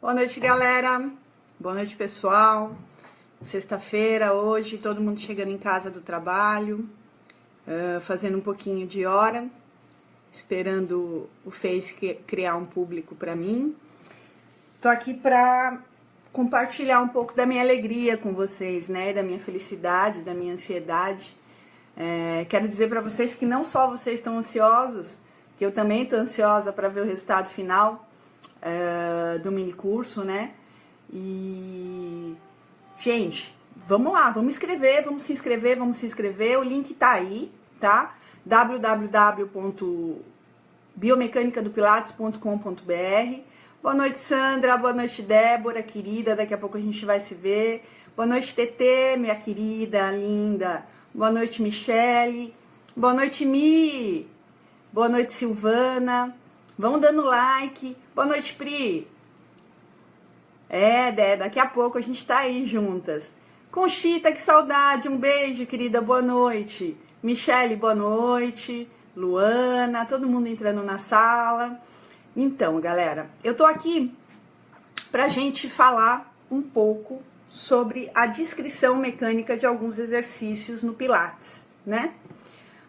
Boa noite, galera. Boa noite, pessoal. Sexta-feira, hoje, todo mundo chegando em casa do trabalho, fazendo um pouquinho de hora, esperando o Face criar um público para mim. Tô aqui para compartilhar um pouco da minha alegria com vocês, né? Da minha felicidade, da minha ansiedade. Quero dizer para vocês que não só vocês estão ansiosos, que eu também estou ansiosa para ver o resultado final do mini curso, né? E, gente, vamos lá, vamos se inscrever, o link tá aí, tá? www.biomecanicadopilates.com.br. Boa noite, Sandra, boa noite, Débora, querida, daqui a pouco a gente vai se ver. Boa noite, TT, minha querida, linda. Boa noite, Michele. Boa noite, Mi. Boa noite, Silvana. Vão dando like. Boa noite, Pri. Daqui a pouco a gente tá aí juntas. Conchita, que saudade. Um beijo, querida. Boa noite. Michele, boa noite. Luana, todo mundo entrando na sala. Então, galera, eu tô aqui pra gente falar um pouco sobre a descrição mecânica de alguns exercícios no Pilates, né?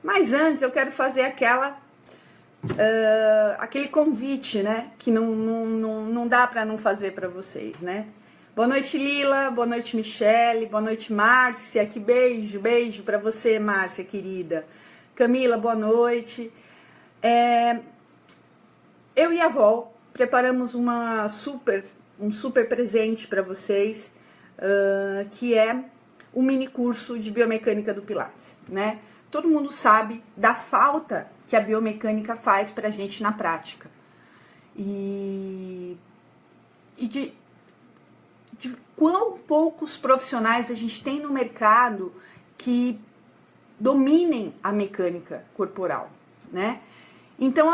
Mas antes eu quero fazer aquele convite, né? Que não dá para não fazer para vocês, né? Boa noite, Lila. Boa noite, Michele. Boa noite, Márcia. Que beijo para você, Márcia, querida. Camila, boa noite. Eu e a Vol preparamos um super presente para vocês, que é o mini curso de biomecânica do Pilates, né? Todo mundo sabe da falta que a biomecânica faz pra gente na prática. E de quão poucos profissionais a gente tem no mercado que dominem a mecânica corporal, né? Então,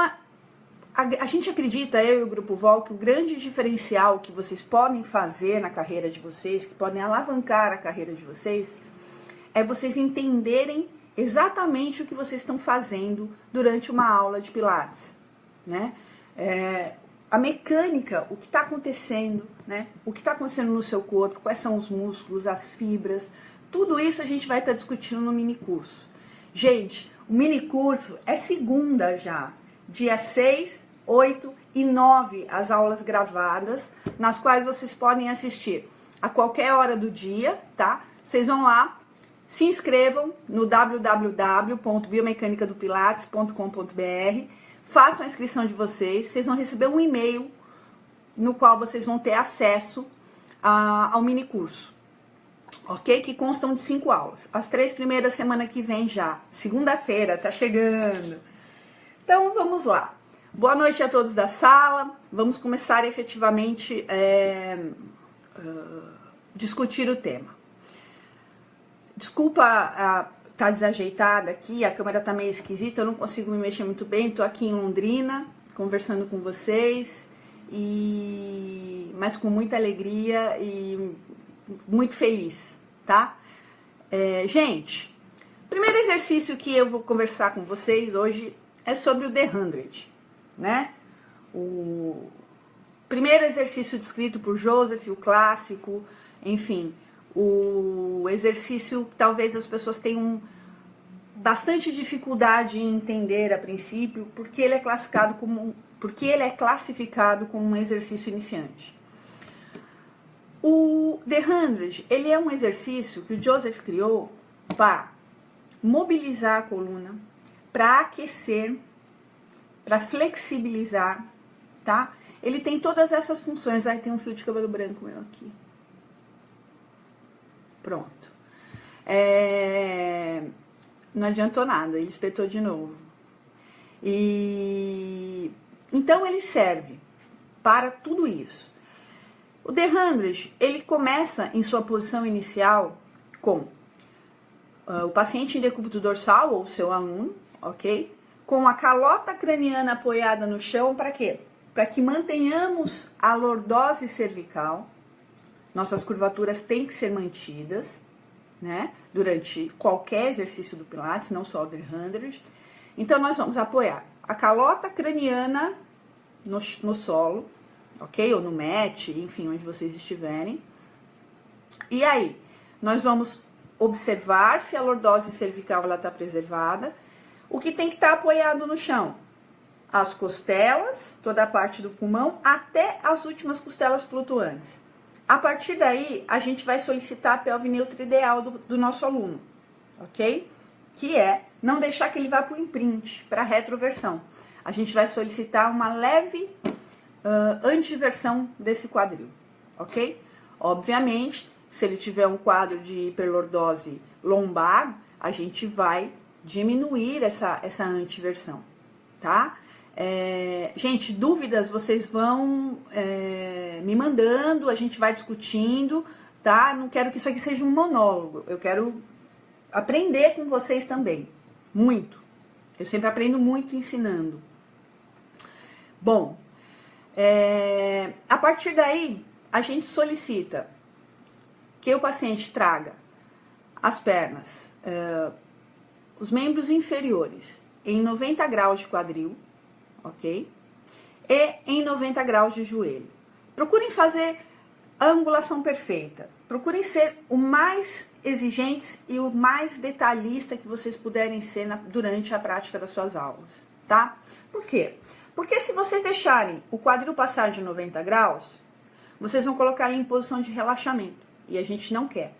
a gente acredita, eu e o Grupo Vol, que o grande diferencial que vocês podem fazer na carreira de vocês, que podem alavancar a carreira de vocês, é vocês entenderem exatamente o que vocês estão fazendo durante uma aula de Pilates, né? A mecânica, o que está acontecendo, né? O que está acontecendo no seu corpo, quais são os músculos, as fibras, tudo isso a gente vai estar discutindo no mini curso. Gente, o mini curso é segunda já, dia 6, 8 e 9, as aulas gravadas, nas quais vocês podem assistir a qualquer hora do dia, tá? Vocês vão lá, se inscrevam no www.biomecanicadopilates.com.br, façam a inscrição de vocês vão receber um e-mail no qual vocês vão ter acesso ao mini curso, ok? Que constam de 5 aulas. As 3 primeiras semana que vem já, segunda-feira, tá chegando. Então, vamos lá. Boa noite a todos da sala. Vamos começar efetivamente discutir o tema. Desculpa tá desajeitada aqui, a câmera tá meio esquisita, eu não consigo me mexer muito bem. Tô aqui em Londrina, conversando com vocês, mas com muita alegria e muito feliz, tá? Gente, o primeiro exercício que eu vou conversar com vocês hoje é sobre o The 100, né? O primeiro exercício descrito por Joseph, o clássico, enfim, o exercício que talvez as pessoas tenham bastante dificuldade em entender a princípio, porque ele é classificado como um exercício iniciante. O The 100, ele é um exercício que o Joseph criou para mobilizar a coluna, para aquecer, para flexibilizar, tá? Ele tem todas essas funções. Ai, tem um fio de cabelo branco meu aqui. Pronto. Não adiantou nada, ele espetou de novo. Então ele serve para tudo isso. O The 100, ele começa em sua posição inicial com o paciente em decúbito dorsal, ou seu aluno, ok? Com a calota craniana apoiada no chão, para quê? Para que mantenhamos a lordose cervical. Nossas curvaturas têm que ser mantidas, né? Durante qualquer exercício do Pilates, não só o The 100. Então, nós vamos apoiar a calota craniana no solo, ok? Ou no match, enfim, onde vocês estiverem. E aí, nós vamos observar se a lordose cervical ela está preservada. O que tem que estar apoiado no chão? As costelas, toda a parte do pulmão, até as últimas costelas flutuantes. A partir daí, a gente vai solicitar a pelve neutra ideal do nosso aluno, ok? Que é não deixar que ele vá para o imprint, para a retroversão. A gente vai solicitar uma leve antiversão desse quadril, ok? Obviamente, se ele tiver um quadro de hiperlordose lombar, a gente vai diminuir essa antiversão, tá? Gente, dúvidas vocês vão me mandando, a gente vai discutindo, tá? Não quero que isso aqui seja um monólogo, eu quero aprender com vocês também, muito. Eu sempre aprendo muito ensinando. Bom, a partir daí, a gente solicita que o paciente traga as pernas, os membros inferiores em 90 graus de quadril, ok? E em 90 graus de joelho. Procurem fazer a angulação perfeita. Procurem ser o mais exigentes e o mais detalhista que vocês puderem ser durante a prática das suas aulas, tá? Por quê? Porque se vocês deixarem o quadril passar de 90 graus, vocês vão colocar ele em posição de relaxamento. E a gente não quer.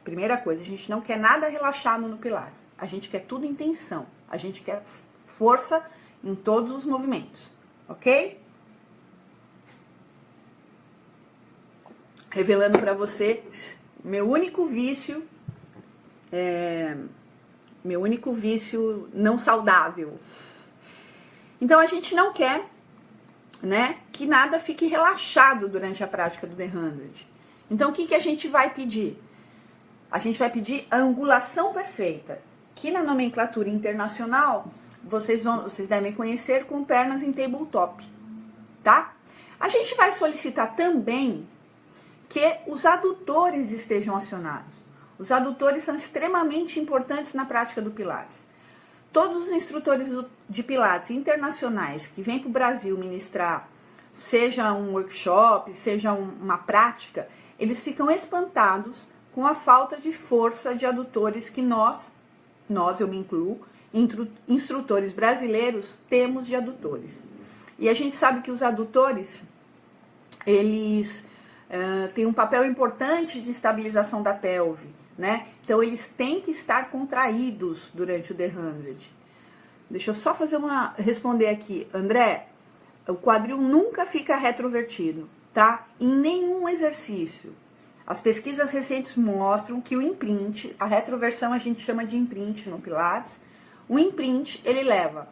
Primeira coisa, a gente não quer nada relaxado no Pilates. A gente quer tudo em tensão. A gente quer força em todos os movimentos, ok? Revelando para você meu único vício não saudável. Então a gente não quer, né, que nada fique relaxado durante a prática do The 100. Então o que a gente vai pedir? A gente vai pedir a angulação perfeita, que na nomenclatura internacional vocês devem conhecer com pernas em tabletop, tá? A gente vai solicitar também que os adutores estejam acionados. Os adutores são extremamente importantes na prática do Pilates. Todos os instrutores de Pilates internacionais que vêm para o Brasil ministrar, seja um workshop, seja uma prática, eles ficam espantados com a falta de força de adutores que nós, eu me incluo, instrutores brasileiros, temos de adutores. E a gente sabe que os adutores, eles têm um papel importante de estabilização da pelve, né? Então, eles têm que estar contraídos durante o The 100. Deixa eu só responder aqui. André, o quadril nunca fica retrovertido, tá? Em nenhum exercício. As pesquisas recentes mostram que o imprint, a retroversão a gente chama de imprint no Pilates, o imprint, ele leva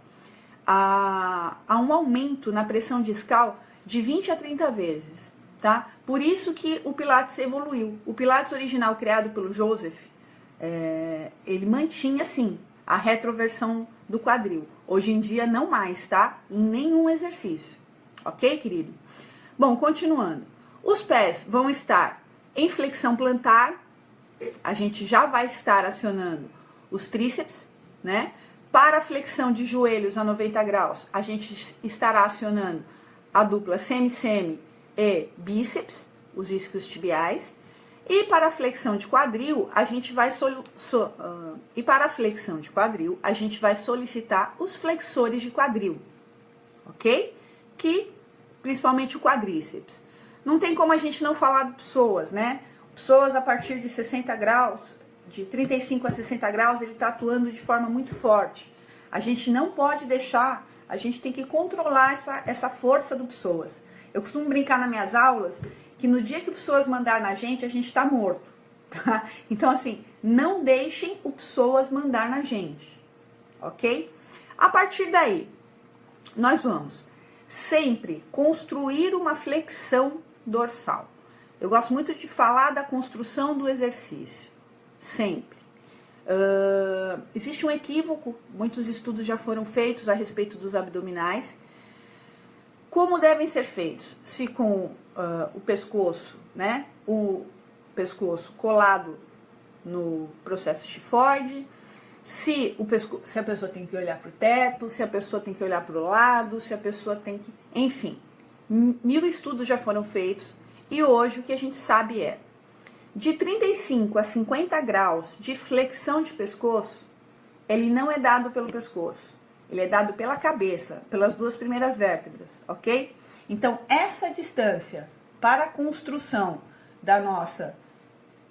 a um aumento na pressão discal de 20 a 30 vezes, tá? Por isso que o Pilates evoluiu. O Pilates original criado pelo Joseph, ele mantinha, sim, a retroversão do quadril. Hoje em dia, não mais, tá? Em nenhum exercício. Ok, querido? Bom, continuando. Os pés vão estar em flexão plantar. A gente já vai estar acionando os tríceps, né? Para a flexão de joelhos a 90 graus, a gente estará acionando a dupla semi-semi e bíceps, os isquios tibiais. E para a flexão de quadril, a gente vai solicitar os flexores de quadril, ok? Que principalmente o quadríceps. Não tem como a gente não falar de psoas, né? Psoas a partir de 60 graus, de 35 a 60 graus, ele está atuando de forma muito forte. A gente não pode deixar, a gente tem que controlar essa força do psoas. Eu costumo brincar nas minhas aulas que no dia que o psoas mandar na gente, a gente está morto, tá? Então, assim, não deixem o psoas mandar na gente, ok? A partir daí, nós vamos sempre construir uma flexão dorsal. Eu gosto muito de falar da construção do exercício, sempre. Existe um equívoco, muitos estudos já foram feitos a respeito dos abdominais. Como devem ser feitos? Se com o pescoço, né? O pescoço colado no processo tifoide, se a pessoa tem que olhar para o teto, se a pessoa tem que olhar para o lado, se a pessoa tem que... Enfim, 1000 estudos já foram feitos e hoje o que a gente sabe é de 35 a 50 graus de flexão de pescoço, ele não é dado pelo pescoço, ele é dado pela cabeça, pelas duas primeiras vértebras, ok? Então, essa distância para a construção da nossa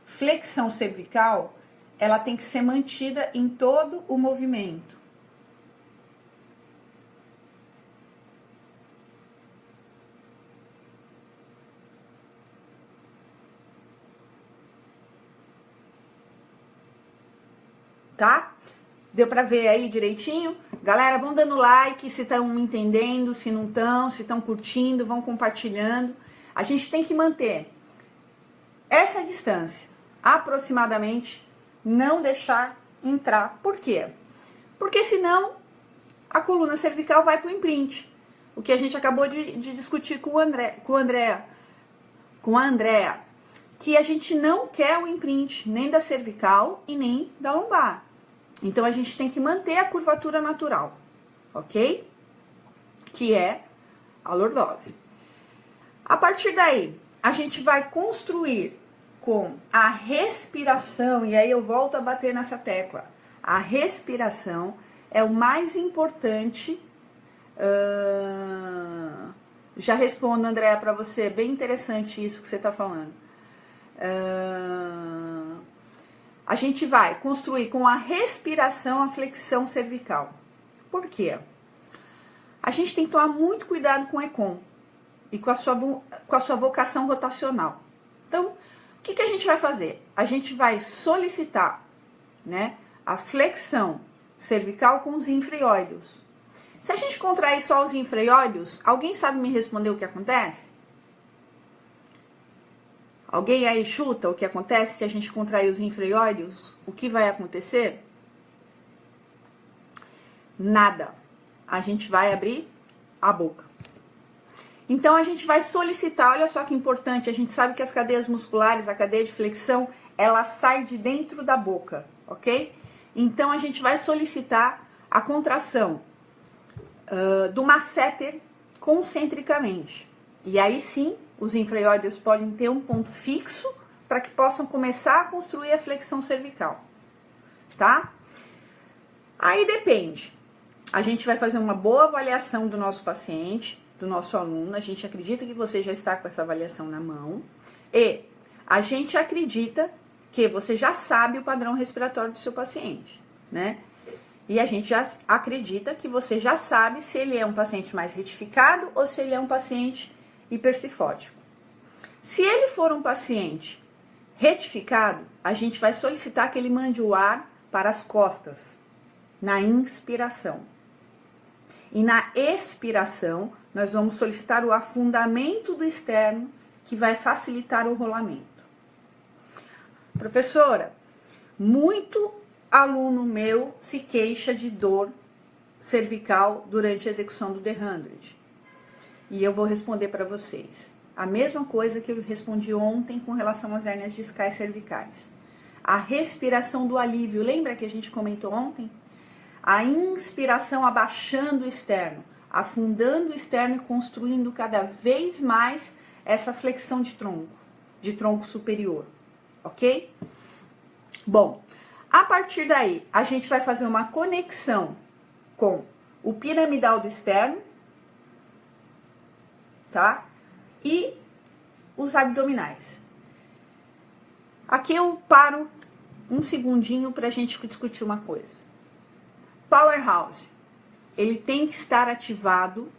flexão cervical, ela tem que ser mantida em todo o movimento. Tá? Deu pra ver aí direitinho? Galera, vão dando like se estão entendendo, se não estão, se estão curtindo, vão compartilhando. A gente tem que manter essa distância, aproximadamente, não deixar entrar. Por quê? Porque senão a coluna cervical vai pro imprint. O que a gente acabou de discutir com a Andrea, que a gente não quer o imprint nem da cervical e nem da lombar. Então, a gente tem que manter a curvatura natural, ok? Que é a lordose. A partir daí, a gente vai construir com a respiração, e aí eu volto a bater nessa tecla. A respiração é o mais importante. Já respondo, Andréa, para você. Bem interessante isso que você está falando. A gente vai construir com a respiração a flexão cervical. Por quê? A gente tem que tomar muito cuidado com o ECOM e com a sua vocação rotacional. Então, o que a gente vai fazer? A gente vai solicitar, né, a flexão cervical com os infraóideos. Se a gente contrair só os infraóideos, alguém sabe me responder o que acontece? Alguém aí chuta o que acontece se a gente contrair os infraóideos? O que vai acontecer? Nada. A gente vai abrir a boca. Então, a gente vai solicitar, olha só que importante, a gente sabe que as cadeias musculares, a cadeia de flexão, ela sai de dentro da boca, ok? Então, a gente vai solicitar a contração do masseter concentricamente. E aí sim, os infraóideos podem ter um ponto fixo para que possam começar a construir a flexão cervical, tá? Aí depende. A gente vai fazer uma boa avaliação do nosso paciente, do nosso aluno. A gente acredita que você já está com essa avaliação na mão. E a gente acredita que você já sabe o padrão respiratório do seu paciente, né? E a gente já acredita que você já sabe se ele é um paciente mais retificado ou se ele é um paciente hipercifótico. Se ele for um paciente retificado, a gente vai solicitar que ele mande o ar para as costas, na inspiração. E na expiração, nós vamos solicitar o afundamento do externo, que vai facilitar o rolamento. Professora, muito aluno meu se queixa de dor cervical durante a execução do The 100. E eu vou responder para vocês. A mesma coisa que eu respondi ontem com relação às hérnias discais cervicais. A respiração do alívio, lembra que a gente comentou ontem? A inspiração abaixando o externo, afundando o externo e construindo cada vez mais essa flexão de tronco superior, ok? Bom, a partir daí, a gente vai fazer uma conexão com o piramidal do externo, tá? E os abdominais. Aqui eu paro um segundinho para a gente discutir uma coisa. Powerhouse, ele tem que estar ativado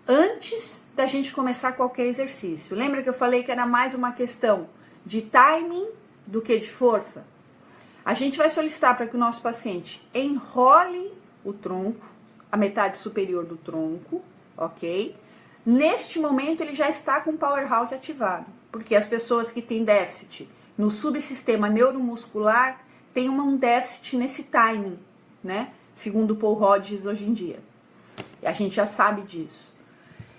antes da gente começar qualquer exercício. Lembra que eu falei que era mais uma questão de timing do que de força? A gente vai solicitar para que o nosso paciente enrole o tronco, a metade superior do tronco, ok? Neste momento, ele já está com o Powerhouse ativado, porque as pessoas que têm déficit no subsistema neuromuscular têm um déficit nesse timing, né? Segundo o Paul Rodgers hoje em dia. E a gente já sabe disso.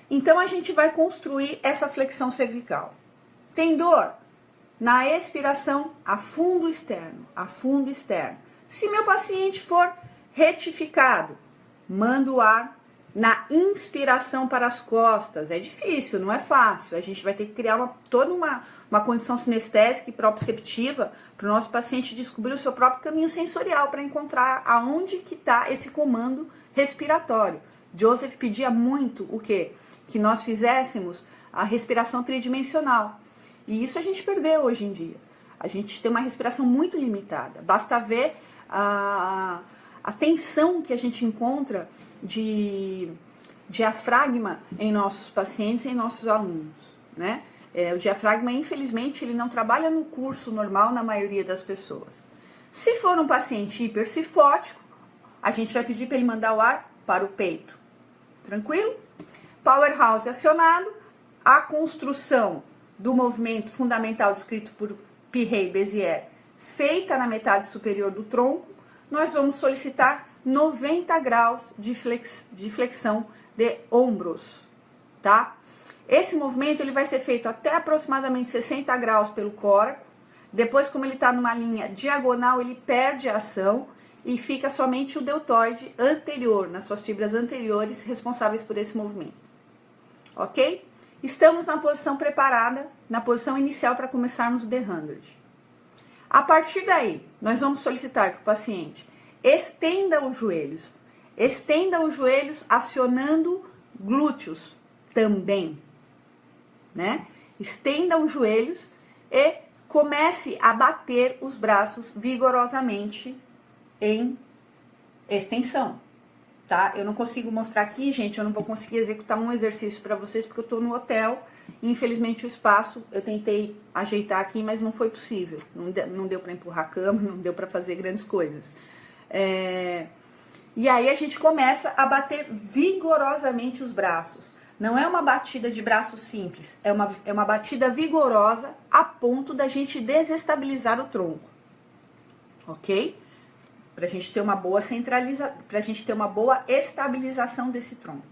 Então, a gente vai construir essa flexão cervical. Tem dor? Na expiração, afundo externo, afundo externo. Se meu paciente for retificado, mando o ar na inspiração para as costas. É difícil, não é fácil. A gente vai ter que criar toda uma condição sinestésica e proprioceptiva para o nosso paciente descobrir o seu próprio caminho sensorial para encontrar aonde que está esse comando respiratório. Joseph pedia muito o quê? Que nós fizéssemos a respiração tridimensional. E isso a gente perdeu hoje em dia. A gente tem uma respiração muito limitada. Basta ver a tensão que a gente encontra de diafragma em nossos pacientes e em nossos alunos, né? O diafragma, infelizmente, ele não trabalha no curso normal na maioria das pessoas. Se for um paciente hipersifótico, a gente vai pedir para ele mandar o ar para o peito. Tranquilo? Powerhouse acionado, a construção do movimento fundamental descrito por Pirret e Bézier, feita na metade superior do tronco, nós vamos solicitar 90 graus de flexão de ombros, tá? Esse movimento ele vai ser feito até aproximadamente 60 graus pelo córaco. Depois, como ele está numa linha diagonal, ele perde a ação e fica somente o deltoide anterior, nas suas fibras anteriores, responsáveis por esse movimento. Ok? Estamos na posição preparada, na posição inicial para começarmos o The 100. A partir daí, nós vamos solicitar que o paciente estenda os joelhos. Estenda os joelhos acionando glúteos também, né? Estenda os joelhos e comece a bater os braços vigorosamente em extensão, tá? Eu não consigo mostrar aqui, gente, eu não vou conseguir executar um exercício para vocês porque eu tô no hotel e infelizmente o espaço eu tentei ajeitar aqui, mas não foi possível. Não deu para empurrar a cama, não deu para fazer grandes coisas. E aí a gente começa a bater vigorosamente os braços. Não é uma batida de braço simples, é uma batida vigorosa a ponto da gente desestabilizar o tronco, ok? Pra gente ter uma boa pra gente ter uma boa estabilização desse tronco.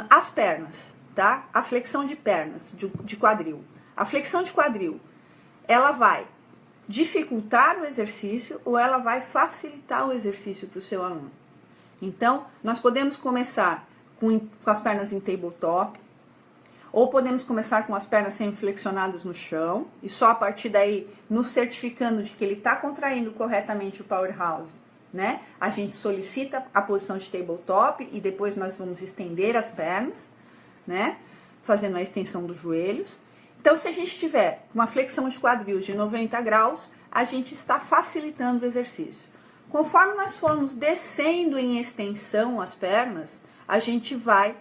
As pernas, tá? A flexão de pernas, de quadril. A flexão de quadril, ela vai dificultar o exercício ou ela vai facilitar o exercício para o seu aluno. Então, nós podemos começar com as pernas em tabletop, ou podemos começar com as pernas semi-flexionadas no chão, e só a partir daí, nos certificando de que ele está contraindo corretamente o powerhouse, né? A gente solicita a posição de tabletop e depois nós vamos estender as pernas, né? Fazendo a extensão dos joelhos. Então, se a gente tiver uma flexão de quadril de 90 graus, a gente está facilitando o exercício. Conforme nós formos descendo em extensão as pernas, a gente vai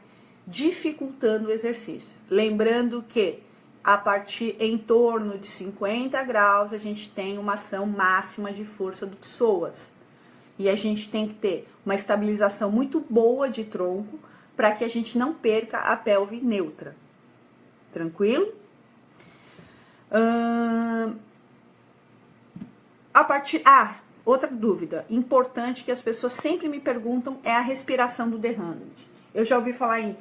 dificultando o exercício. Lembrando que a partir em torno de 50 graus, a gente tem uma ação máxima de força do psoas. E a gente tem que ter uma estabilização muito boa de tronco para que a gente não perca a pelve neutra. Tranquilo? Outra dúvida importante que as pessoas sempre me perguntam é a respiração do The 100. Eu já ouvi falar em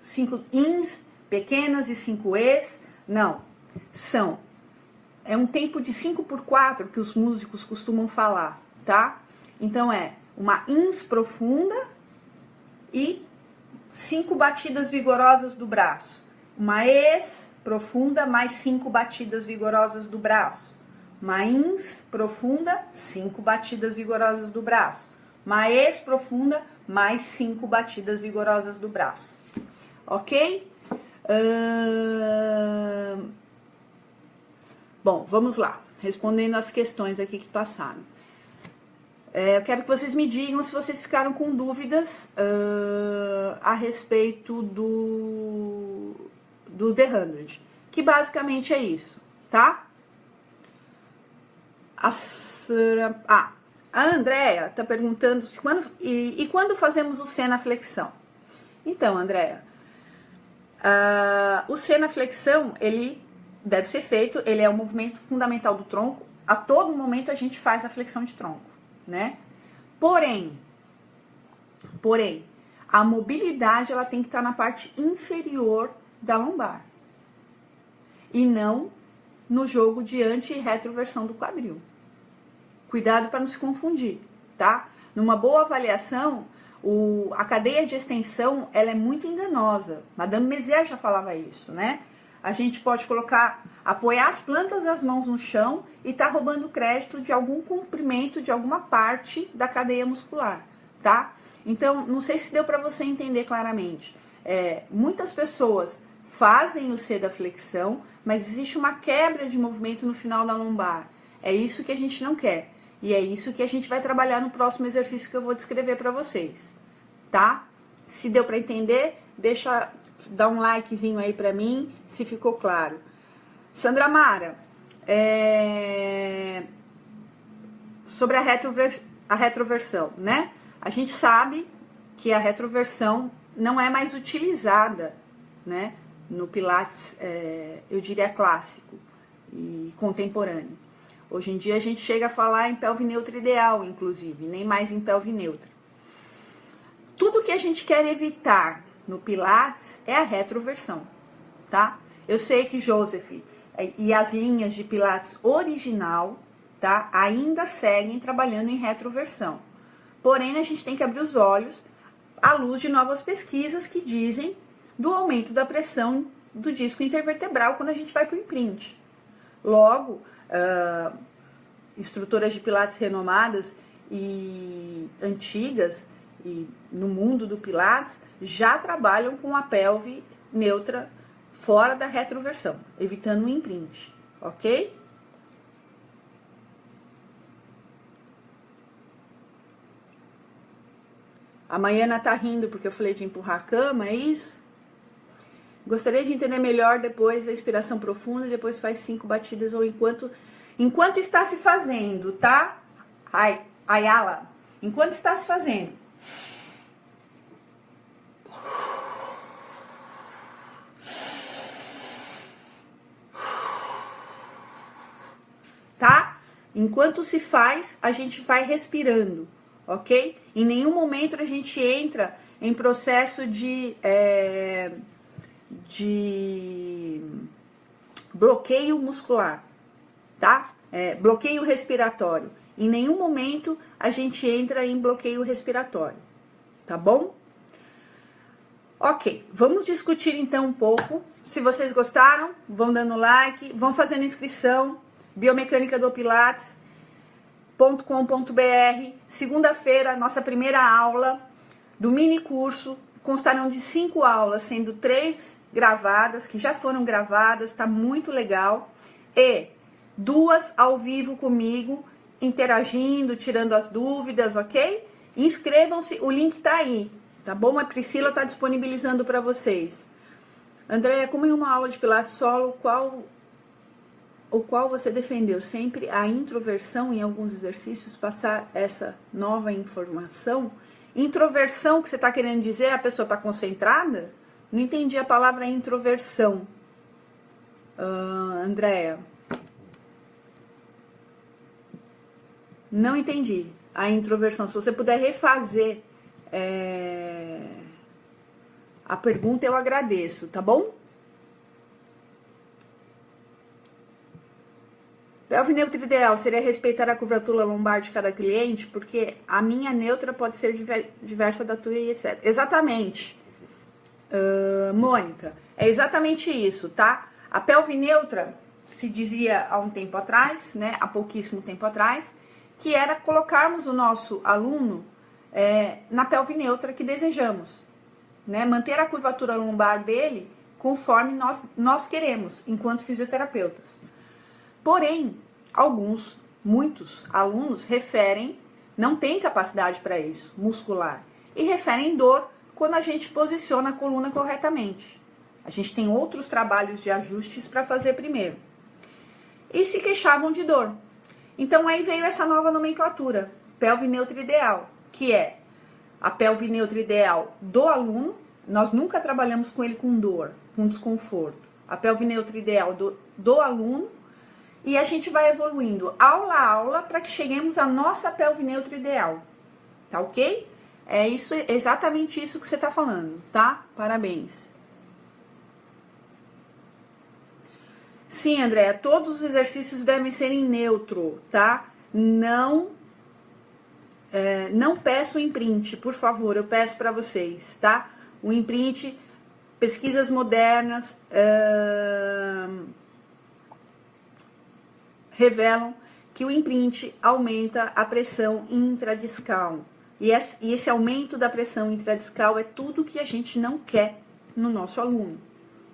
5 ins pequenas e 5 es. Não, é um tempo de 5x4 que os músicos costumam falar, tá? Então é uma ins profunda e 5 batidas vigorosas do braço. Uma es profunda mais 5 batidas vigorosas do braço. Uma ins profunda, 5 batidas vigorosas do braço. Uma es profunda, mais 5 batidas vigorosas do braço. Ok? Bom, vamos lá. Respondendo as questões aqui que passaram. Eu quero que vocês me digam se vocês ficaram com dúvidas a respeito do The 100. Que basicamente é isso, tá? A Andréia está perguntando se quando fazemos o senaflexão. Então, Andréia, o senaflexão, ele deve ser feito, ele é o movimento fundamental do tronco. A todo momento a gente faz a flexão de tronco, né? Porém, a mobilidade ela tem que estar na parte inferior da lombar. E não no jogo de anti e retroversão do quadril. Cuidado para não se confundir, tá? Numa boa avaliação, a cadeia de extensão, ela é muito enganosa. Madame Mézières já falava isso, né? A gente pode apoiar as plantas das mãos no chão e tá roubando crédito de algum comprimento, de alguma parte da cadeia muscular, tá? Então, não sei se deu para você entender claramente. Muitas pessoas fazem o C da flexão, mas existe uma quebra de movimento no final da lombar. É isso que a gente não quer. E é isso que a gente vai trabalhar no próximo exercício que eu vou descrever para vocês, tá? Se deu para entender, dá um likezinho aí para mim, se ficou claro. Sandra Mara, sobre a retroversão, né? A gente sabe que a retroversão não é mais utilizada, né, no Pilates, eu diria clássico e contemporâneo. Hoje em dia a gente chega a falar em pelve neutra ideal, inclusive, nem mais em pelve neutra. Tudo que a gente quer evitar no Pilates é a retroversão, tá? Eu sei que Joseph e as linhas de Pilates original, tá, ainda seguem trabalhando em retroversão. Porém, a gente tem que abrir os olhos à luz de novas pesquisas que dizem do aumento da pressão do disco intervertebral quando a gente vai para o imprint. Logo, instrutoras de Pilates renomadas e antigas e no mundo do Pilates já trabalham com a pelve neutra fora da retroversão, evitando o imprint, ok? A Maiana tá rindo porque eu falei de empurrar a cama, é isso? Gostaria de entender melhor depois da inspiração profunda, depois faz 5 batidas ou enquanto está se fazendo, tá? Ayala, enquanto está se fazendo. Tá? Enquanto se faz, a gente vai respirando, ok? Em nenhum momento a gente entra em processo de bloqueio muscular, tá? Bloqueio respiratório. Em nenhum momento a gente entra em bloqueio respiratório, tá bom? Ok, vamos discutir então um pouco. Se vocês gostaram, vão dando like, vão fazendo inscrição, biomecânica do Pilates.com.br. Segunda-feira, nossa primeira aula do mini curso. Constarão de 5 aulas, sendo 3 gravadas, que já foram gravadas, tá muito legal. E 2 ao vivo comigo, interagindo, tirando as dúvidas, ok? Inscrevam-se, o link tá aí, tá bom? A Priscila tá disponibilizando para vocês. Andréia, como em uma aula de Pilates solo, qual você defendeu sempre a introversão em alguns exercícios, passar essa nova informação? Introversão, que você está querendo dizer, a pessoa está concentrada? Não entendi a palavra introversão, Andréia. Não entendi a introversão. Se você puder refazer a pergunta, eu agradeço, tá bom? Pelve neutra ideal seria respeitar a curvatura lombar de cada cliente, porque a minha neutra pode ser diversa da tua e etc. Exatamente, Mônica, é exatamente isso, tá? A pelve neutra se dizia há um tempo atrás, né, há pouquíssimo tempo atrás, que era colocarmos o nosso aluno na pelve neutra que desejamos, né? Manter a curvatura lombar dele conforme nós queremos, enquanto fisioterapeutas. Porém, muitos alunos não têm capacidade para isso, muscular, e referem dor quando a gente posiciona a coluna corretamente. A gente tem outros trabalhos de ajustes para fazer primeiro. E se queixavam de dor. Então aí veio essa nova nomenclatura, pelve neutra ideal, que é a pelve neutra ideal do aluno. Nós nunca trabalhamos com ele com dor, com desconforto. A pelve neutra ideal do aluno. E a gente vai evoluindo aula a aula para que cheguemos à nossa pelve neutra ideal. Tá ok? É exatamente isso que você está falando, tá? Parabéns. Sim, Andréa, todos os exercícios devem ser em neutro, tá? Não não peço o imprint, por favor, eu peço para vocês, tá? O imprint, pesquisas modernas revelam que o imprint aumenta a pressão intradiscal. E esse aumento da pressão intradiscal é tudo que a gente não quer no nosso aluno,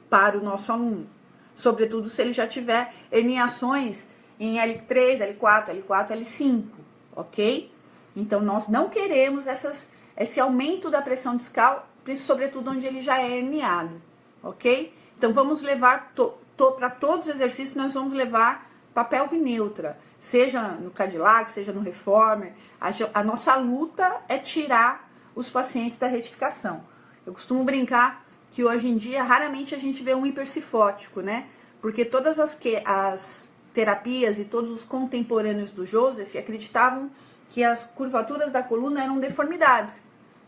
para o nosso aluno. Sobretudo se ele já tiver herniações em L3, L4, L4, L5, ok? Então, nós não queremos esse aumento da pressão discal, sobretudo onde ele já é herniado, ok? Então, vamos levar, para todos os exercícios, nós vamos levar papel neutra, seja no Cadillac, seja no Reformer. A nossa luta é tirar os pacientes da retificação. Eu costumo brincar que hoje em dia, raramente a gente vê um hipercifótico, né? Porque todas as terapias e todos os contemporâneos do Joseph acreditavam que as curvaturas da coluna eram deformidades,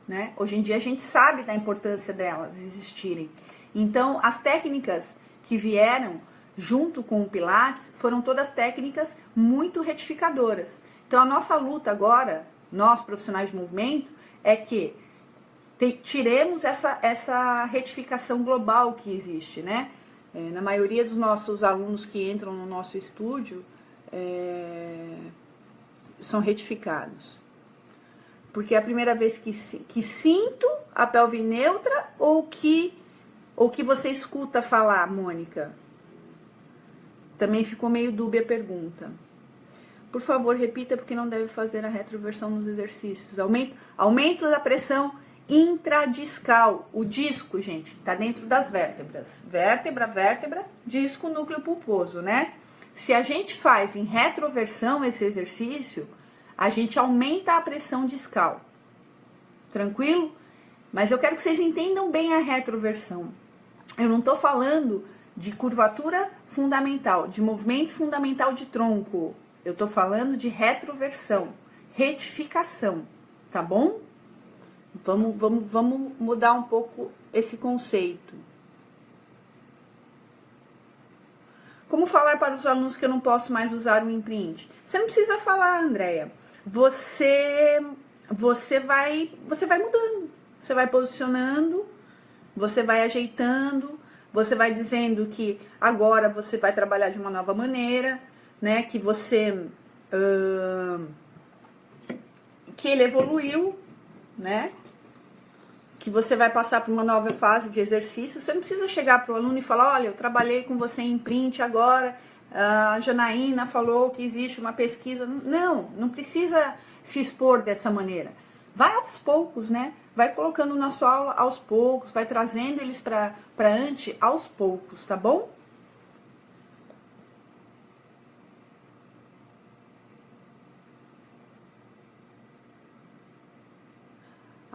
né? Hoje em dia a gente sabe da importância delas existirem. Então, as técnicas que vieram junto com o Pilates foram todas técnicas muito retificadoras. Então, a nossa luta agora, nós profissionais de movimento, é que tiremos essa retificação global que existe, né? Na maioria dos nossos alunos que entram no nosso estúdio, são retificados. Porque é a primeira vez que sinto a pelve neutra ou que você escuta falar, Mônica? Também ficou meio dúbia a pergunta. Por favor, repita, porque não deve fazer a retroversão nos exercícios. Aumento da pressão intradiscal. O disco, gente, tá dentro das vértebras. Vértebra, vértebra, disco, núcleo pulposo, né? Se a gente faz em retroversão esse exercício, a gente aumenta a pressão discal. Tranquilo? Mas eu quero que vocês entendam bem a retroversão. Eu não tô falando de curvatura fundamental, de movimento fundamental de tronco. Eu tô falando de retroversão, retificação, tá bom? Vamos mudar um pouco esse conceito. Como falar para os alunos que eu não posso mais usar o imprint? Você não precisa falar, Andréia. Você vai mudando, você vai posicionando, você vai ajeitando, você vai dizendo que agora você vai trabalhar de uma nova maneira, né? Que que ele evoluiu, né? Que você vai passar por uma nova fase de exercício. Você não precisa chegar para o aluno e falar, olha, eu trabalhei com você em imprint agora, a Janaína falou que existe uma pesquisa. Não precisa se expor dessa maneira. Vai aos poucos, né? Vai colocando na sua aula aos poucos, vai trazendo eles para ante aos poucos, tá bom?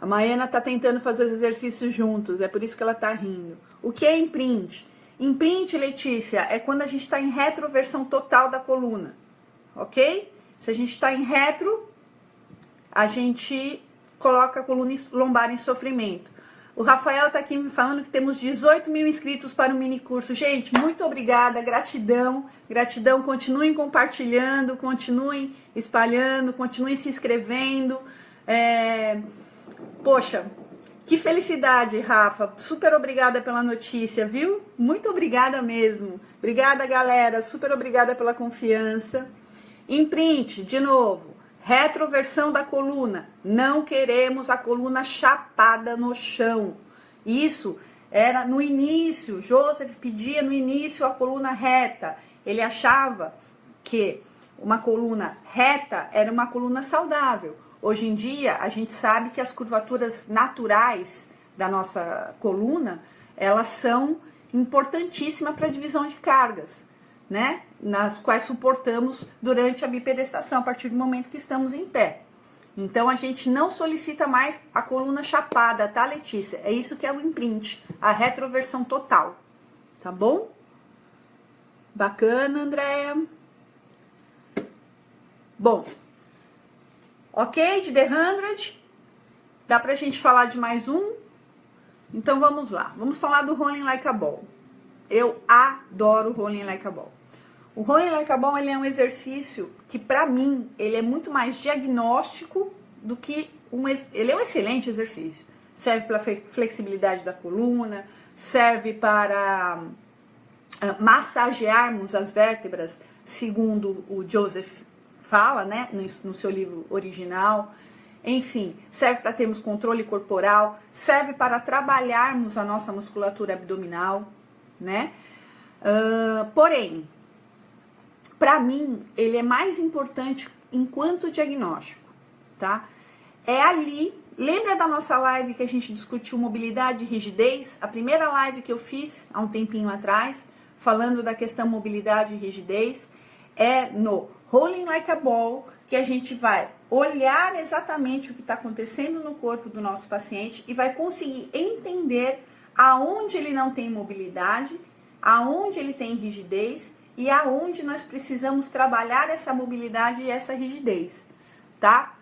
A Maiana tá tentando fazer os exercícios juntos, é por isso que ela tá rindo. O que é imprint? Imprint, Letícia, é quando a gente está em retroversão total da coluna, ok? Se a gente está em retro, a gente coloca a coluna lombar em sofrimento. O Rafael tá aqui me falando que temos 18 mil inscritos para o mini curso. Gente, muito obrigada, gratidão, gratidão. Continuem compartilhando, continuem espalhando, continuem se inscrevendo. Poxa, que felicidade, Rafa. Super obrigada pela notícia, viu? Muito obrigada mesmo. Obrigada, galera. Super obrigada pela confiança. Imprint, de novo. Retroversão da coluna. Não queremos a coluna chapada no chão. Isso era no início. Joseph pedia no início a coluna reta. Ele achava que uma coluna reta era uma coluna saudável. Hoje em dia, a gente sabe que as curvaturas naturais da nossa coluna, elas são importantíssimas para a divisão de cargas, né? Nas quais suportamos durante a bipedestação, a partir do momento que estamos em pé. Então, a gente não solicita mais a coluna chapada, tá, Letícia? É isso que é o imprint, a retroversão total, tá bom? Bacana, Andréia. Bom, ok, de The 100, dá pra gente falar de mais um? Então vamos lá, vamos falar do Rolling Like a Ball. Eu adoro o Rolling Like a Ball. O Rolling Like a Ball, ele é um exercício que pra mim, ele é muito mais diagnóstico do que ele é um excelente exercício. Serve para flexibilidade da coluna, serve para massagearmos as vértebras, segundo o Joseph fala, né, no seu livro original. Enfim, serve para termos controle corporal, serve para trabalharmos a nossa musculatura abdominal, né? Porém, para mim, ele é mais importante enquanto diagnóstico, tá? É ali, lembra da nossa live que a gente discutiu mobilidade e rigidez? A primeira live que eu fiz há um tempinho atrás, falando da questão mobilidade e rigidez, é no Rolling Like a Ball, que a gente vai olhar exatamente o que está acontecendo no corpo do nosso paciente e vai conseguir entender aonde ele não tem mobilidade, aonde ele tem rigidez e aonde nós precisamos trabalhar essa mobilidade e essa rigidez, tá?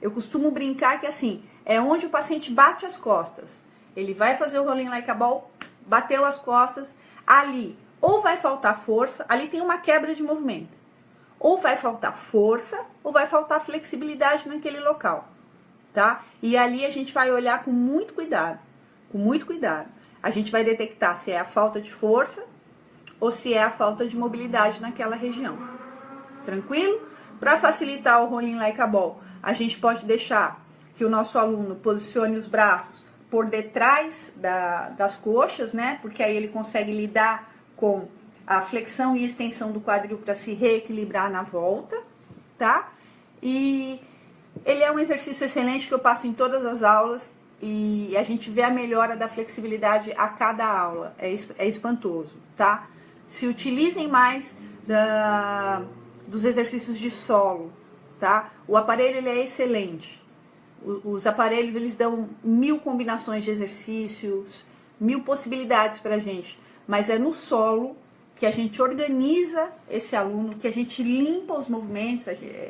Eu costumo brincar que assim, é onde o paciente bate as costas. Ele vai fazer o Rolling Like a Ball, bateu as costas, ali ou vai faltar força, ali tem uma quebra de movimento. Ou vai faltar força, ou vai faltar flexibilidade naquele local, tá? E ali a gente vai olhar com muito cuidado, A gente vai detectar se é a falta de força ou se é a falta de mobilidade naquela região. Tranquilo? Para facilitar o Rolling Like a Ball, a gente pode deixar que o nosso aluno posicione os braços por detrás das coxas, né? Porque aí ele consegue lidar com a flexão e extensão do quadril para se reequilibrar na volta, tá? E ele é um exercício excelente que eu passo em todas as aulas e a gente vê a melhora da flexibilidade a cada aula. É espantoso, tá? Se utilizem mais dos exercícios de solo, tá? O aparelho ele é excelente. Os aparelhos eles dão 1000 combinações de exercícios, 1000 possibilidades pra gente, mas é no solo que a gente organiza esse aluno, que a gente limpa os movimentos,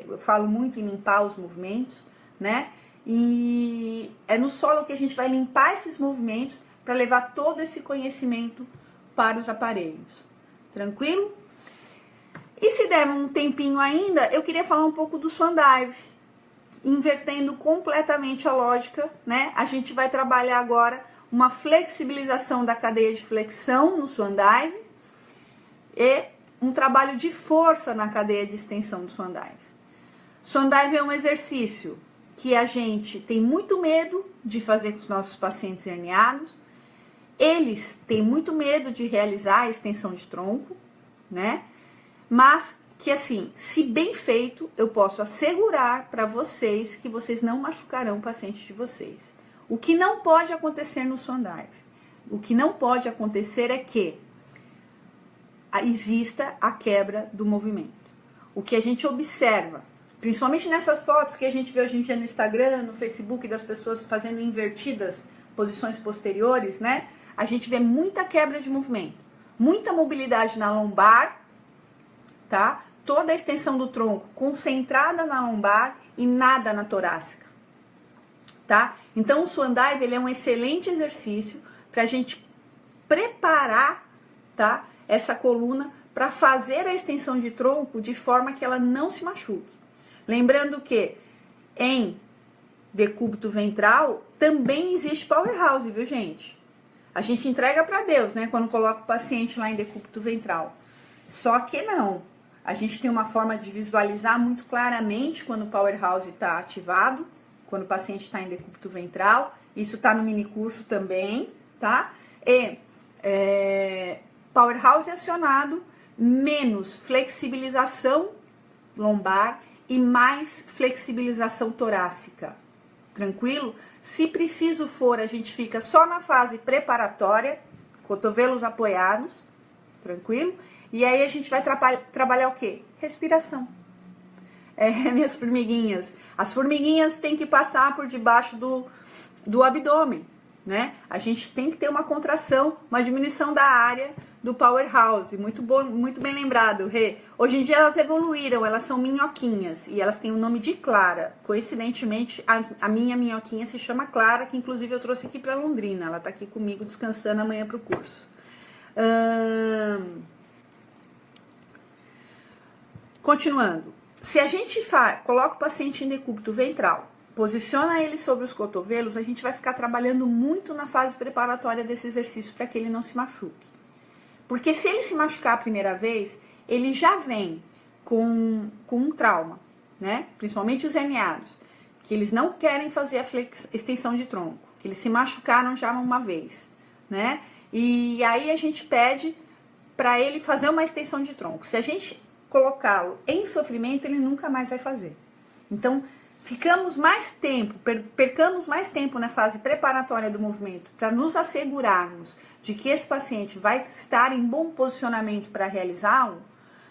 eu falo muito em limpar os movimentos, né? E é no solo que a gente vai limpar esses movimentos para levar todo esse conhecimento para os aparelhos. Tranquilo? E se der um tempinho ainda, eu queria falar um pouco do Swan Dive, invertendo completamente a lógica, né? A gente vai trabalhar agora uma flexibilização da cadeia de flexão no Swan Dive, e um trabalho de força na cadeia de extensão do Swan Dive. Swan Dive é um exercício que a gente tem muito medo de fazer com os nossos pacientes herniados. Eles têm muito medo de realizar a extensão de tronco, né? Mas que assim, se bem feito, eu posso assegurar para vocês que vocês não machucarão o paciente de vocês. O que não pode acontecer no Swan Dive? O que não pode acontecer é que exista a quebra do movimento. O que a gente observa, principalmente nessas fotos que a gente vê hoje em dia no Instagram, no Facebook, das pessoas fazendo invertidas posições posteriores, né? A gente vê muita quebra de movimento, muita mobilidade na lombar, tá? Toda a extensão do tronco concentrada na lombar e nada na torácica, tá? Então o Swan Dive ele é um excelente exercício para a gente preparar, tá? Essa coluna para fazer a extensão de tronco de forma que ela não se machuque. Lembrando que em decúbito ventral também existe powerhouse, viu, gente? A gente entrega para Deus, né, quando coloca o paciente lá em decúbito ventral. Só que não. A gente tem uma forma de visualizar muito claramente quando o powerhouse está ativado, quando o paciente está em decúbito ventral. Isso está no mini curso também, tá? E powerhouse acionado, menos flexibilização lombar e mais flexibilização torácica. Tranquilo? Se preciso for, a gente fica só na fase preparatória, cotovelos apoiados, tranquilo? E aí a gente vai trabalhar o quê? Respiração. Minhas formiguinhas. As formiguinhas têm que passar por debaixo do abdômen, né? A gente tem que ter uma contração, uma diminuição da área do powerhouse. Muito bom, muito bem lembrado, Rê. Hoje em dia elas evoluíram, elas são minhoquinhas e elas têm o nome de Clara. Coincidentemente, a minha minhoquinha se chama Clara, que inclusive eu trouxe aqui para Londrina. Ela tá aqui comigo descansando amanhã pro curso. Continuando. se a gente coloca o paciente em decúbito ventral, posiciona ele sobre os cotovelos, a gente vai ficar trabalhando muito na fase preparatória desse exercício para que ele não se machuque. Porque se ele se machucar a primeira vez, ele já vem com um trauma, né? Principalmente os herniados, que eles não querem fazer a extensão de tronco, que eles se machucaram já uma vez, né? E aí a gente pede para ele fazer uma extensão de tronco. Se a gente colocá-lo em sofrimento, ele nunca mais vai fazer. Então, percamos mais tempo na fase preparatória do movimento para nos assegurarmos de que esse paciente vai estar em bom posicionamento para realizá-lo,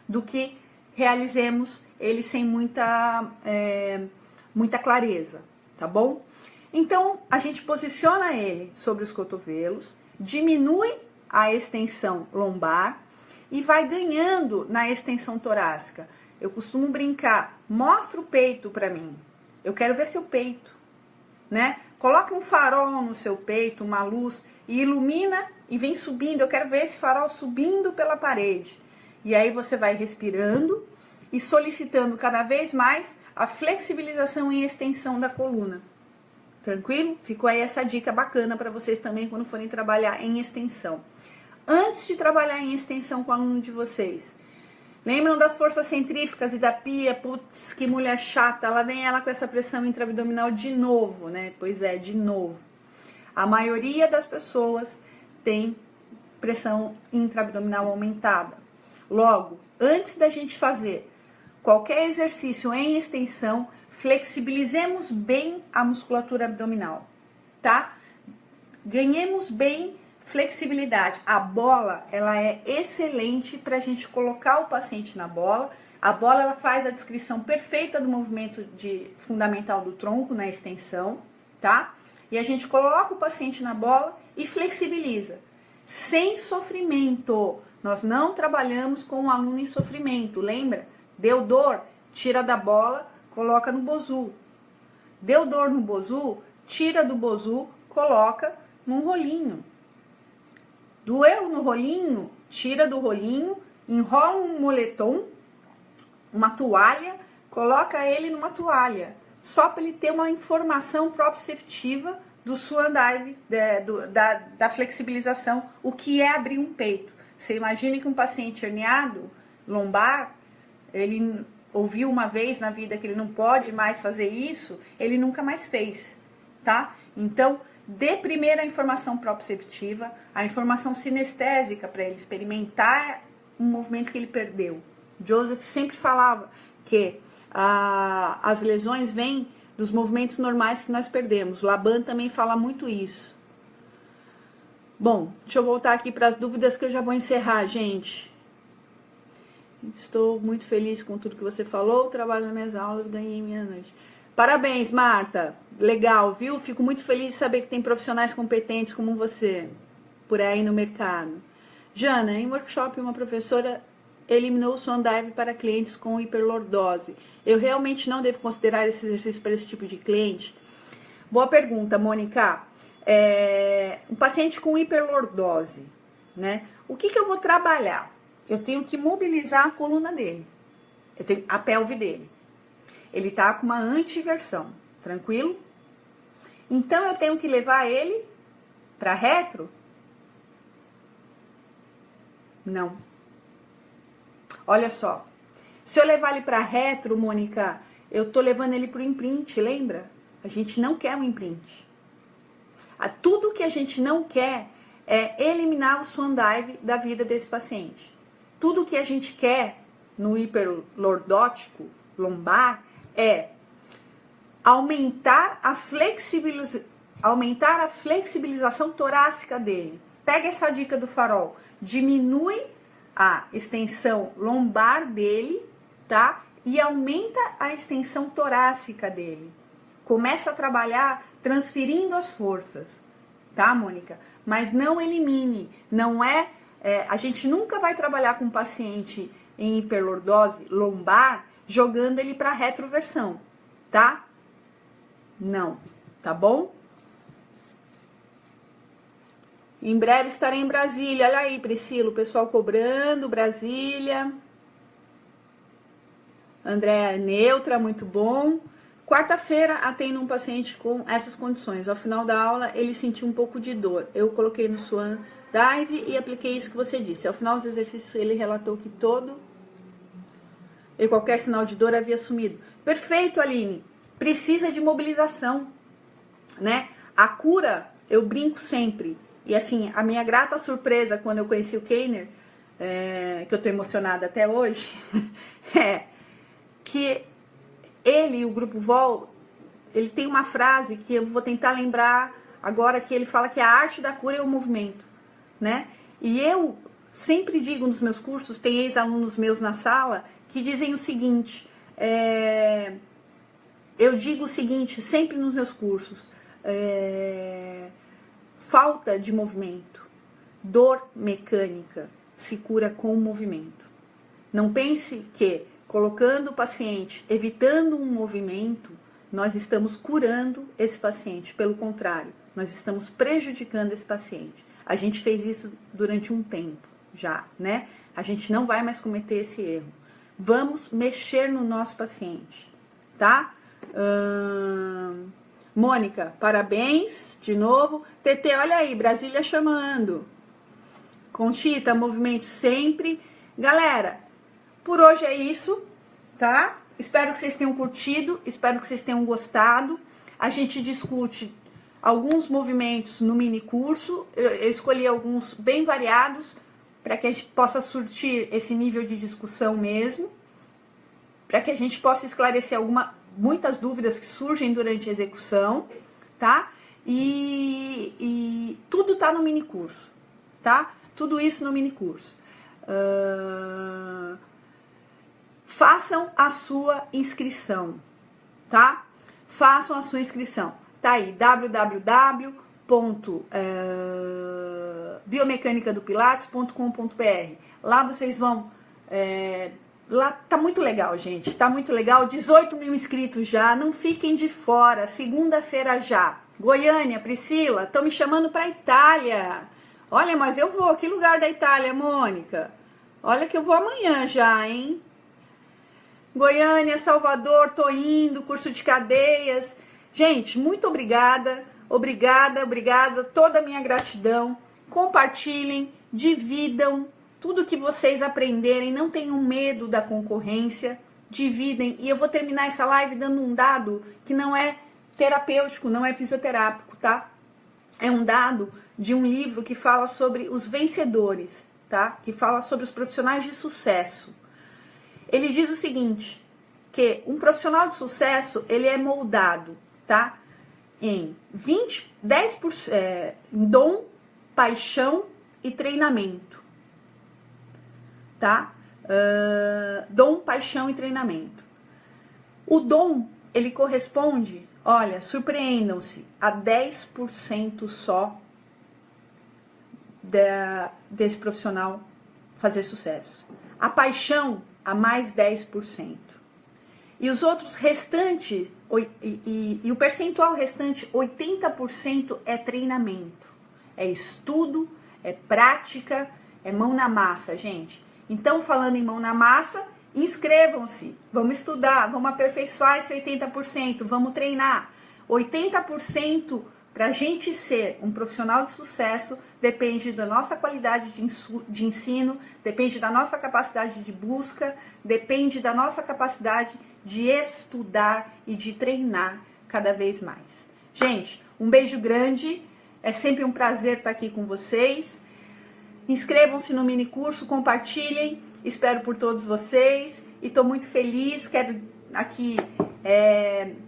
do que realizemos ele sem muita clareza, tá bom? Então, a gente posiciona ele sobre os cotovelos, diminui a extensão lombar e vai ganhando na extensão torácica. Eu costumo brincar, mostra o peito para mim. Eu quero ver seu peito, né? Coloca um farol no seu peito, uma luz, e ilumina e vem subindo. Eu quero ver esse farol subindo pela parede. E aí você vai respirando e solicitando cada vez mais a flexibilização e extensão da coluna. Tranquilo? Ficou aí essa dica bacana para vocês também quando forem trabalhar em extensão. Antes de trabalhar em extensão com o aluno de vocês, lembram das forças centrífugas e da pia? Putz, que mulher chata, lá vem ela com essa pressão intraabdominal de novo, né? Pois é, de novo. A maioria das pessoas tem pressão intraabdominal aumentada. Logo, antes da gente fazer qualquer exercício em extensão, flexibilizemos bem a musculatura abdominal, tá? Ganhemos bem flexibilidade. A bola, ela é excelente para a gente colocar o paciente na bola. A bola, ela faz a descrição perfeita do movimento fundamental do tronco na extensão, tá? E a gente coloca o paciente na bola e flexibiliza. Sem sofrimento. Nós não trabalhamos com o aluno em sofrimento, lembra? Deu dor, tira da bola, coloca no bozu. Deu dor no bozu, tira do bozu, coloca num rolinho. Doeu no rolinho, tira do rolinho, enrola um moletom, uma toalha, coloca ele numa toalha, só para ele ter uma informação proprioceptiva do swan dive, da flexibilização, o que é abrir um peito. Você imagina que um paciente herniado, lombar, ele ouviu uma vez na vida que ele não pode mais fazer isso, ele nunca mais fez, tá? Então, dê primeiro a informação proprioceptiva, a informação sinestésica para ele experimentar um movimento que ele perdeu. Joseph sempre falava que as lesões vêm dos movimentos normais que nós perdemos. Laban também fala muito isso. Bom, deixa eu voltar aqui para as dúvidas que eu já vou encerrar, gente. Estou muito feliz com tudo que você falou. Trabalho nas minhas aulas, ganhei minha noite. Parabéns, Marta. Legal, viu? Fico muito feliz de saber que tem profissionais competentes como você por aí no mercado. Jana, em workshop, uma professora eliminou o swan dive para clientes com hiperlordose. Eu realmente não devo considerar esse exercício para esse tipo de cliente? Boa pergunta, Mônica. Um paciente com hiperlordose, né? O que eu vou trabalhar? Eu tenho que mobilizar a coluna dele, a pelve dele. Ele tá com uma antiversão, tranquilo? Então eu tenho que levar ele para retro? Não. Olha só, se eu levar ele para retro, Mônica, eu tô levando ele pro imprint, lembra? A gente não quer um imprint. Tudo que a gente não quer é eliminar o swan dive da vida desse paciente. Tudo que a gente quer no hiperlordótico lombar é aumentar a flexibilização torácica dele. Pega essa dica do farol, diminui a extensão lombar dele, tá? E aumenta a extensão torácica dele. Começa a trabalhar transferindo as forças, tá, Mônica? Mas não elimine, não a gente nunca vai trabalhar com um paciente em hiperlordose lombar jogando ele para retroversão, tá? Não, tá bom? Em breve estarei em Brasília. Olha aí, Priscila, o pessoal cobrando, Brasília. Andréa neutra, muito bom. Quarta-feira atendo um paciente com essas condições. Ao final da aula, ele sentiu um pouco de dor. Eu coloquei no Swan Dive e apliquei isso que você disse. Ao final dos exercícios, ele relatou que todo e qualquer sinal de dor havia sumido. Perfeito, Aline. Precisa de mobilização, né? A cura, eu brinco sempre. E assim, a minha grata surpresa quando eu conheci o Keiner, que eu tô emocionada até hoje, é que ele e o Grupo Vol, ele tem uma frase que eu vou tentar lembrar agora, que ele fala que a arte da cura é o movimento, né? E eu sempre digo nos meus cursos, tem ex-alunos meus na sala, que dizem o seguinte, eu digo o seguinte sempre nos meus cursos, falta de movimento, dor mecânica se cura com o movimento. Não pense que colocando o paciente, evitando um movimento, nós estamos curando esse paciente. Pelo contrário, nós estamos prejudicando esse paciente. A gente fez isso durante um tempo já, né? A gente não vai mais cometer esse erro. Vamos mexer no nosso paciente, tá? Mônica, parabéns de novo. TT, olha aí, Brasília chamando. Conchita, movimento sempre. Galera, por hoje é isso, tá? Espero que vocês tenham curtido, espero que vocês tenham gostado. A gente discute alguns movimentos no mini curso. Eu escolhi alguns bem variados para que a gente possa surtir esse nível de discussão mesmo, para que a gente possa esclarecer muitas dúvidas que surgem durante a execução, tá? E tudo tá no mini curso, tá? Tudo isso no mini curso. Façam a sua inscrição, tá? Façam a sua inscrição. Tá aí, www.biomecanicadopilates.com.br. Lá vocês vão... lá tá muito legal, gente. Tá muito legal. 18 mil inscritos já. Não fiquem de fora. Segunda-feira já. Goiânia, Priscila, estão me chamando pra Itália. Olha, mas eu vou. Que lugar da Itália, Mônica? Olha que eu vou amanhã já, hein? Goiânia, Salvador, tô indo, curso de cadeias. Gente, muito obrigada, obrigada, toda a minha gratidão. Compartilhem, dividam tudo que vocês aprenderem, não tenham medo da concorrência, dividem. E eu vou terminar essa live dando um dado que não é terapêutico, não é fisioterápico, tá? É um dado de um livro que fala sobre os vencedores, tá? Que fala sobre os profissionais de sucesso. Ele diz o seguinte, que um profissional de sucesso, ele é moldado, tá? Em 10% em dom, paixão e treinamento, tá? Dom, paixão e treinamento. O dom, ele corresponde, olha, surpreendam-se, a 10% só desse profissional fazer sucesso. A paixão, a mais 10%. E os outros restantes, e o percentual restante, 80% é treinamento. É estudo, é prática, é mão na massa, gente. Então, falando em mão na massa, inscrevam-se. Vamos estudar, vamos aperfeiçoar esse 80%, vamos treinar. 80% para a gente ser um profissional de sucesso depende da nossa qualidade de ensino, depende da nossa capacidade de busca, depende da nossa capacidade de estudar e de treinar cada vez mais. Gente, um beijo grande, é sempre um prazer estar aqui com vocês. Inscrevam-se no mini curso, compartilhem, espero por todos vocês e estou muito feliz, quero aqui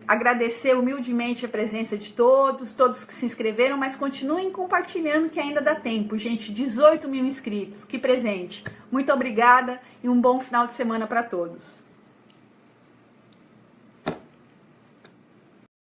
agradecer humildemente a presença de todos que se inscreveram, mas continuem compartilhando que ainda dá tempo, gente. 18 mil inscritos, que presente. Muito obrigada e um bom final de semana para todos.